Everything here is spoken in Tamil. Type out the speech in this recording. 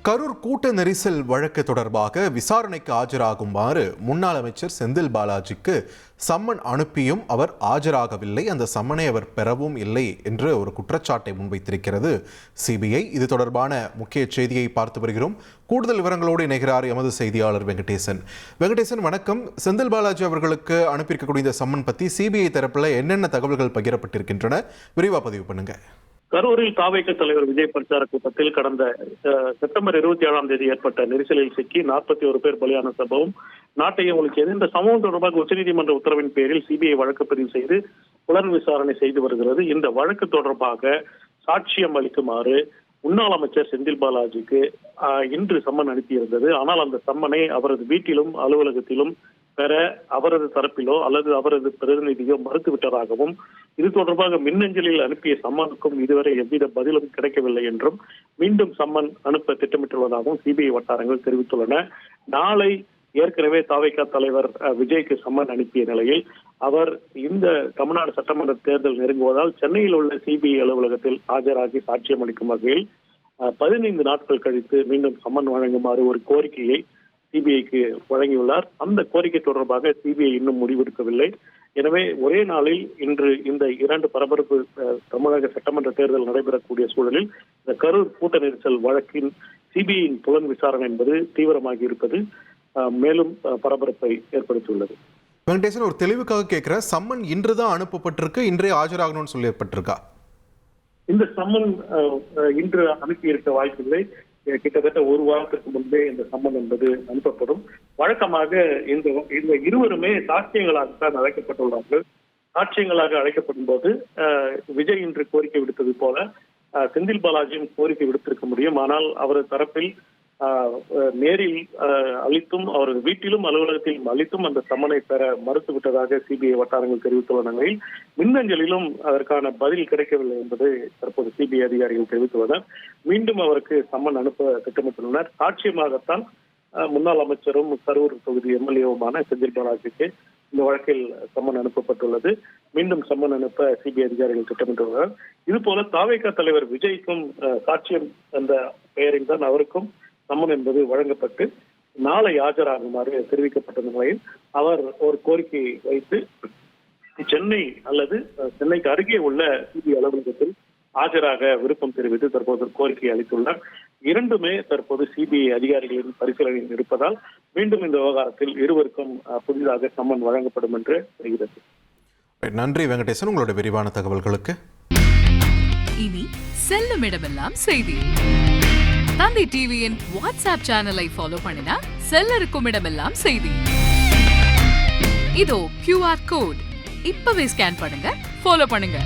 கரூர் கூட்ட நெரிசல் வழக்கு தொடர்பாக விசாரணைக்கு ஆஜராகுமாறு முன்னாள் அமைச்சர் செந்தில் பாலாஜிக்கு சம்மன் அனுப்பியும் அவர் ஆஜராகவில்லை. அந்த சம்மனை அவர் பெறவும் இல்லை என்று ஒரு குற்றச்சாட்டை முன்வைத்திருக்கிறது சிபிஐ. இது தொடர்பான முக்கிய செய்தியை பார்த்து வருகிறோம். கூடுதல் விவரங்களோடு இணைகிறார் எமது செய்தியாளர் வெங்கடேசன். வெங்கடேசன், வணக்கம். செந்தில் பாலாஜி அவர்களுக்கு அனுப்பியிருக்கக்கூடிய இந்த சம்மன் பற்றி சிபிஐ தரப்பில் என்னென்ன தகவல்கள் பகிரப்பட்டிருக்கின்றன? விரிவாக பதிவு பண்ணுங்க. கரூரில் தாவேக தலைவர் விஜய் பிரச்சார கூட்டத்தில் கடந்த செப்டம்பர் 27 ஏற்பட்ட நெரிசலில் சிக்கி 41 பேர் பலியான சம்பவம் நாட்டையும் உலுக்கியது. இந்த சம்பவம் தொடர்பாக உச்சநீதிமன்ற உத்தரவின் பேரில் சிபிஐ வழக்கு பதிவு செய்து புலன் விசாரணை செய்து வருகிறது. இந்த வழக்கு தொடர்பாக சாட்சியம் அளிக்குமாறு முன்னாள் அமைச்சர் செந்தில் பாலாஜிக்கு இன்று சம்மன் அனுப்பியிருந்தது. ஆனால் அந்த சம்மனை அவரது வீட்டிலும் அலுவலகத்திலும் பெற அவரது தரப்பிலோ அல்லது அவரது பிரதிநிதியோ மறுத்துவிட்டதாகவும், இது தொடர்பாக மின்னஞ்சலில் அனுப்பிய சம்மனுக்கும் இதுவரை எவ்வித பதிலும் கிடைக்கவில்லை என்றும் மீண்டும் சம்மன் அனுப்ப திட்டமிட்டுள்ளதாகவும் சிபிஐ வட்டாரங்கள் தெரிவித்துள்ளன. நாளை ஏற்கனவே தாவேகா தலைவர் விஜய்க்கு சம்மன் அனுப்பிய நிலையில் அவர் இந்த தமிழ்நாடு சட்டமன்ற தேர்தல் நெருங்குவதால் சென்னையில் உள்ள சிபிஐ அலுவலகத்தில் ஆஜராகி சாட்சியம் அளிக்கும் வகையில் 15 நாட்கள் கழித்து மீண்டும் சம்மன் வழங்குமாறு ஒரு கோரிக்கையை சிபிஐக்கு வழங்கியுள்ளார். அந்த கோரிக்கை தொடர்பாக சிபிஐ இன்னும் முடிவெடுக்கவில்லை. எனவே ஒரே நாளில் இன்று இந்த 2 பரபரப்பு தமிழக சட்டமன்ற தேர்தல் நடைபெறக்கூடிய சூழலில் இந்த கரூர் கூட்ட நெரிசல் வழக்கின் சிபிஐயின் புலன் விசாரணை என்பது தீவிரமாகி இருப்பது மேலும் பரபரப்பை ஏற்படுத்தியுள்ளது. வெங்கடேசன், ஒரு தெளிவுக்காக கேட்கிற, சம்மன் இன்றுதான் அனுப்பப்பட்டிருக்கு, இன்றே ஆஜராகணும்னு சொல்லப்பட்டிருக்கா? இந்த சம்மன் இன்று அனுப்பி இருக்க வாய்ப்பில்லை. கிட்டத்தட்ட ஒரு வாரத்திற்கு முன்பே இந்த சம்மன் என்பது அனுப்பப்படும். வழக்கமாக இந்த இருவருமே சாட்சியங்களாகத்தான் அழைக்கப்பட்டுள்ளார்கள். சாட்சியங்களாக அழைக்கப்படும் போது விஜய் இன்று கோரிக்கை விடுத்தது போல செந்தில் பாலாஜியும் கோரிக்கை விடுத்திருக்க முடியும். ஆனால் அவரது தரப்பில் நேரில் அளித்தும் அவரது வீட்டிலும் அலுவலகத்திலும் அளித்தும் அந்த சம்மனை பெற மறுத்துவிட்டதாக சிபிஐ வட்டாரங்கள் தெரிவித்துள்ள நிலையில் மின்னஞ்சலிலும் அதற்கான பதில் கிடைக்கவில்லை என்பது தற்போது சிபிஐ அதிகாரிகள் தெரிவித்துள்ளனர். மீண்டும் அவருக்கு சம்மன் அனுப்ப திட்டமிட்டுள்ளனர். சாட்சியமாகத்தான் முன்னாள் அமைச்சரும் கரூர் தொகுதி எம்எல்ஏவுமான செந்தில் பாலாஜிக்கு இந்த வழக்கில் சம்மன் அனுப்பப்பட்டுள்ளது. மீண்டும் சம்மன் அனுப்ப சிபிஐ அதிகாரிகள் திட்டமிட்டுள்ளனர். இதுபோல தாவேகா தலைவர் விஜய்க்கும் சாட்சியம் என்ற பெயரில் தான் அவருக்கும் சம்மன் என்பது வழங்கப்பட்டு நாளை ஆஜராகுமாறு தெரிவிக்கப்பட்ட நிலையில் அவர் ஒரு கோரிக்கை வைத்து சென்னை அல்லது சென்னைக்கு அருகே உள்ள சிபிஐ அலுவலகத்தில் ஆஜராக விருப்பம் தெரிவித்து தற்போது கோரிக்கை அளித்துள்ளார். இரண்டுமே தற்போது சிபிஐ அதிகாரிகளின் பரிசீலனையில் இருப்பதால் மீண்டும் இந்த விவகாரத்தில் இருவருக்கும் புதிதாக சம்மன் வழங்கப்படும் என்று தெரிகிறது. நன்றி வெங்கடேசன், உங்களுடைய விரிவான தகவல்களுக்கு. இனி செல்லும் இடமெல்லாம் செய்தி. தந்தி டிவியின் வாட்ஸ்அப் சேனலை ஃபாலோ பண்ணினா செல்ல இருக்கும் இடமெல்லாம் செய்தி. இதோ QR கோட் இப்பவே ஸ்கேன் பண்ணுங்க, ஃபாலோ பண்ணுங்க.